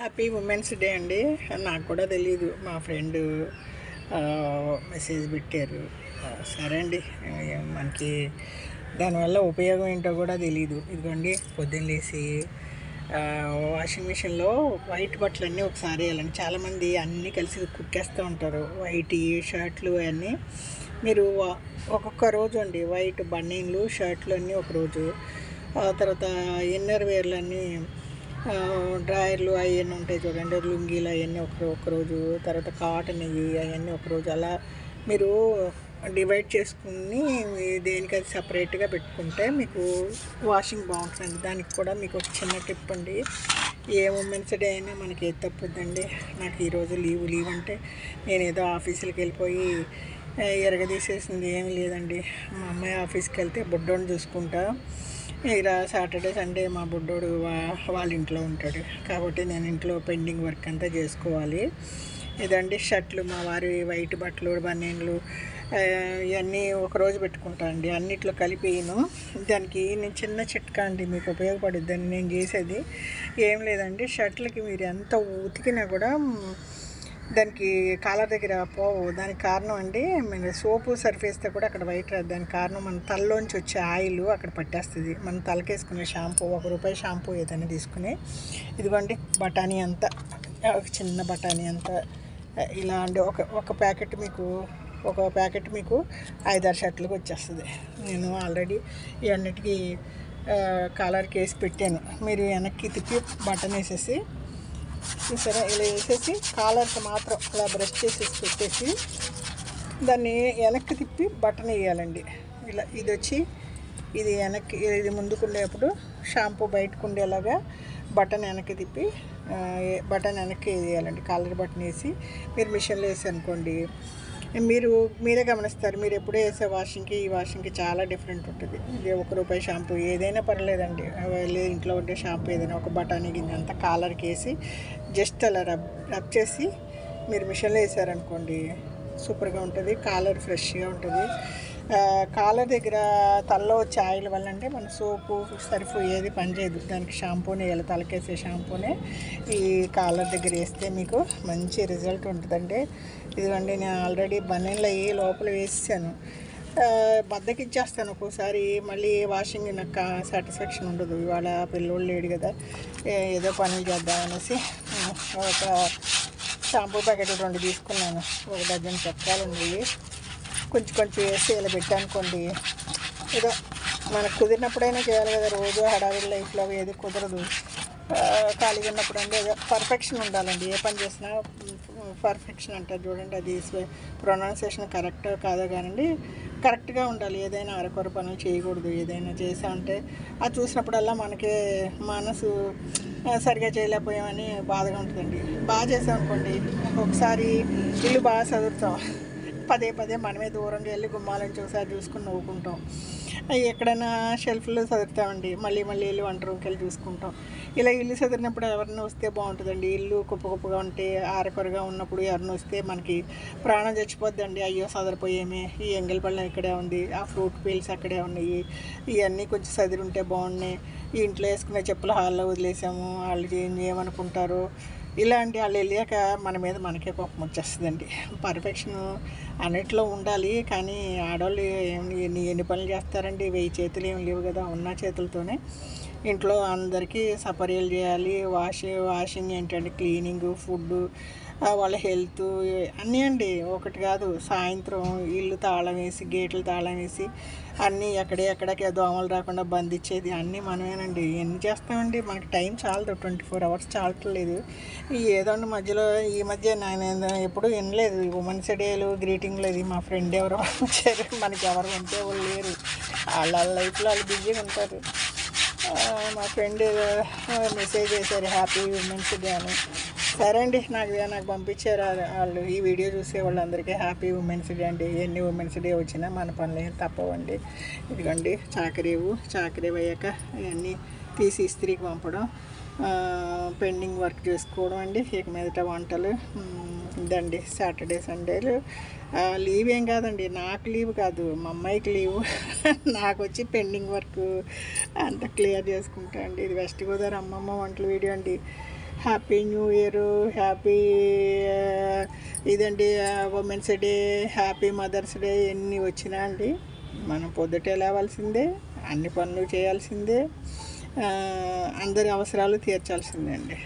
Happy women's day అండి. నాకు కూడా తెలీదు, మా ఫ్రెండ్ మెసేజ్ పెట్టారు. సరే అండి, మనకి దానివల్ల ఉపయోగం ఏంటో కూడా తెలీదు. ఇదిగోండి, పొద్దున్న లేచి వాషింగ్ మిషన్లో వైట్ బట్టలన్నీ ఒకసారి వేయాలండి. చాలామంది అన్నీ కలిసి కుక్కేస్తూ ఉంటారు, వైట్ షర్ట్లు అన్నీ. మీరు ఒక్కొక్క రోజు అండి, వైట్ బన్నీన్లు షర్ట్లు అన్నీ ఒకరోజు, తర్వాత ఇన్నర్ వేర్లు అన్నీ, డ్రాయర్లు అవన్నీ ఉంటాయి చూడండి, లుంగీలు అవన్నీ ఒకరోజు, తర్వాత కాటన్ అవన్నీ ఒకరోజు. అలా మీరు డివైడ్ చేసుకుని దేనికి అది సపరేట్గా పెట్టుకుంటే మీకు వాషింగ్ బాగుంటుందండి. దానికి కూడా మీకు ఒక చిన్న టిప్ అండి. ఏ ఉమెన్స్ డే అయినా మనకి ఏది తప్పుద్దండి. నాకు ఈరోజు లీవ్ అంటే నేను ఏదో ఆఫీసులకు వెళ్ళిపోయి ఎరగదీసేసింది ఏమీ లేదండి. మా అమ్మాయి ఆఫీస్కి వెళ్తే బుడ్డోని చూసుకుంటా. ఇలా సాటర్డే సండే మా బుడ్డోడు వాళ్ళ ఇంట్లో ఉంటాడు కాబట్టి నేను ఇంట్లో పెండింగ్ వర్క్ అంతా చేసుకోవాలి. ఇదండి షర్ట్లు, మా వారి వైట్ బట్టలు, బనీన్లు ఇవన్నీ ఒకరోజు పెట్టుకుంటా అండి. అన్నిట్లో కలిపిను. దానికి నేను చిన్న చిట్కా అండి, మీకు ఉపయోగపడుద్దని నేను చేసేది ఏం లేదండి. షర్ట్లకి మీరు ఎంత ఉతికినా కూడా దానికి కాలర్ దగ్గర పోవు. దానికి కారణం అండి, మన సోపు సర్ఫ్ వేస్తే కూడా అక్కడ వైట్ రాదు. దానికి కారణం మన తలలోంచి వచ్చే ఆయిల్ అక్కడ పట్టేస్తుంది. మనం తలకేసుకునే షాంపూ, ₹1 షాంపూ ఏదైనా తీసుకుని, ఇదిగోండి బఠానీ అంతా, ఒక చిన్న బఠానీ అంతా ఇలా అండి. ఒక ప్యాకెట్ మీకు 5-6 షర్ట్లకు వచ్చేస్తుంది. నేను ఆల్రెడీ ఇవన్నిటికీ కాలర్కి వేసి పెట్టాను. మీరు వెనక్కి తిప్పి బటన్ వేసేసి, చూసారా, ఇలా వేసేసి కాలర్కి మాత్రం ఇలా బ్రష్ చేసేసి పెట్టేసి దాన్ని వెనక్కి తిప్పి బటన్ వేయాలండి. ఇలా ఇది వెనక్కి, ఇది ముందుకుండేప్పుడు షాంపూ బయటకు ఉండేలాగా బటన్ వెనక్కి తిప్పి బటన్ వెనక్కి వేయాలండి. కాలర్ బటన్ వేసి మీరు మిషన్లో వేసి అనుకోండి, మీరే గమనిస్తారు. మీరు ఎప్పుడూ వేసే వాషింగ్కి ఈ వాషింగ్కి చాలా డిఫరెంట్ ఉంటుంది. ఇది ₹1 షాంపూ ఏదైనా పర్లేదండి, ఇంట్లో ఉండే షాంపూ ఏదైనా ఒక బఠానీ గిన్నె అంతా కాలర్కి వేసి జస్ట్ అలా రబ్ చేసి మీరు మిషన్లో వేసారనుకోండి, సూపర్గా ఉంటుంది. కాలర్ ఫ్రెష్గా ఉంటుంది. కాలర్ దగ్గర తలలో వచ్చే ఆయిల్ వల్ల అంటే మన సోపు సర్ఫ్ ఏది పనిచేయదు. దానికి షాంపూనే వేయాలి, తలకేసే షాంపూనే ఈ కాలర్ దగ్గర వేస్తే మీకు మంచి రిజల్ట్ ఉంటుందండి. ఇదిగోండి, నేను ఆల్రెడీ బనీన్లు అయ్యి లోపల వేసాను. బద్దకిచ్చేస్తాను ఒక్కోసారి, మళ్ళీ వాషింగ్ నాకు సాటిస్ఫాక్షన్ ఉండదు. ఇవాళ పిల్లోళ్ళు లేడు కదా, ఏదో పనులు చేద్దామనేసి ఒక షాంపూ ప్యాకెట్ 2 తీసుకున్నాను. 1 డజన్ చక్రాలు ఉన్నాయి. కొంచెం వేసి ఇలా పెట్టానుకోండి, ఏదో మనకు కుదిరినప్పుడైనా చేయాలి కదా, రోజు హడావిడి లైఫ్లో ఏది కుదరదు. ఖాళీగా ఉన్నప్పుడు అంటే ఏదో పర్ఫెక్షన్ ఉండాలండి. ఏ పని చేసినా పర్ఫెక్షన్ అంటారు చూడండి, అది ప్రొనౌన్సియేషన్ కరెక్ట్ కాదో కానండి, కరెక్ట్గా ఉండాలి. ఏదైనా అరకొర పనులు చేయకూడదు. ఏదైనా చేసామంటే అది చూసినప్పుడల్లా మనకే మనసు సరిగా చేయలేకపోయామని బాధగా ఉంటుందండి. బాగా చేసామనుకోండి, ఒక్కొక్కసారి ఇల్లు బాగా చదువుతాం, పదే మనమే దూరంగా వెళ్ళి గుమ్మాలని ఒకసారి చూసుకుని నవ్వుకుంటాం. ఎక్కడైనా షెల్ఫ్లో చదువుతామండి, మళ్ళీ వెళ్ళి వంట రూమ్కి వెళ్ళి చూసుకుంటాం. ఇలా ఇల్లు చదివినప్పుడు ఎవరైనా వస్తే బాగుంటుందండి. ఇల్లు కుప్పగా ఉంటే, ఆరకొరగా ఉన్నప్పుడు ఎవరైనా వస్తే మనకి ప్రాణం చచ్చిపోద్దండి. అయ్యో చదరిపోయేమే, ఈ ఎంగిల్ పళ్ళం ఇక్కడే ఉంది, ఆ ఫ్రూట్ పీల్స్ అక్కడే ఉన్నాయి, ఇవన్నీ కొంచెం చదివి ఉంటే బాగున్నాయి, ఈ ఇంట్లో వేసుకునే చెప్పులు హాల్లో వదిలేసాము, వాళ్ళు ఏం చేయమనుకుంటారు, ఇలాంటి వాళ్ళు వెళ్ళాక మన మీద మనకే కోపం వచ్చేస్తుందండి. పర్ఫెక్షన్ అన్నిట్లో ఉండాలి, కానీ ఆడవాళ్ళు ఎన్ని పనులు చేస్తారండి, 1000 చేతులు ఏమి లేవు కదా. ఉన్న చేతులతోనే ఇంట్లో అందరికీ సపర్యలు చేయాలి. వాషింగ్ ఏంటంటే క్లీనింగ్, ఫుడ్డు, వాళ్ళ హెల్త్ అన్నీ అండి. ఒకటి కాదు, సాయంత్రం ఇల్లు తాళం వేసి, గేట్లు తాళం వేసి అన్నీ ఎక్కడికి దోమలు రాకుండా బంధించేది అన్నీ మనమేనండి. ఎన్ని చేస్తామండి, మనకి టైం చాలదు, 24 అవర్స్ చాలట్లేదు. ఏదో మధ్యలో ఈ మధ్య నేను ఎప్పుడు వినలేదు ఉమెన్స్ డేలు, గ్రీటింగ్లు. అది మా ఫ్రెండ్ ఎవరో వచ్చారు, మనకి ఎవరు ఉంటే వాళ్ళు లేరు, వాళ్ళ లైఫ్లో వాళ్ళు బిజీగా ఉంటారు. మా ఫ్రెండ్ మెసేజ్ చేశారు హ్యాపీ ఉమెన్స్ డే అని. సరే అండి, నాకు పంపించారు వాళ్ళు. ఈ వీడియో చూసే వాళ్ళందరికీ హ్యాపీ ఉమెన్స్ డే అండి. ఎన్ని ఉమెన్స్ డే వచ్చినా మన పనులు ఏం తప్పవండి. ఇదిగోండి చాకరీ అయ్యాక ఇవన్నీ తీసి ఇస్త్రీకి పంపడం, పెండింగ్ వర్క్ చేసుకోవడం అండి. ఇక మీదట వంటలు. ఇదండి సాటర్డే సండేలు లీవ్ ఏం కాదండి, నాకు లీవ్ కాదు, మా అమ్మాయికి లీవ్. నాకు వచ్చి పెండింగ్ వర్క్ అంతా క్లియర్ చేసుకుంటా అండి. ఇది వెస్ట్ గోదావరి అమ్మమ్మ వంటల వీడియో అండి. హ్యాపీ న్యూ ఇయర్, హ్యాపీ ఇదండి women's day, happy mother's day ఎన్ని వచ్చినా అండి మనం పొద్దుటే లేవాల్సిందే, అన్ని పనులు చేయాల్సిందే, అందరి అవసరాలు తీర్చాల్సిందే అండి.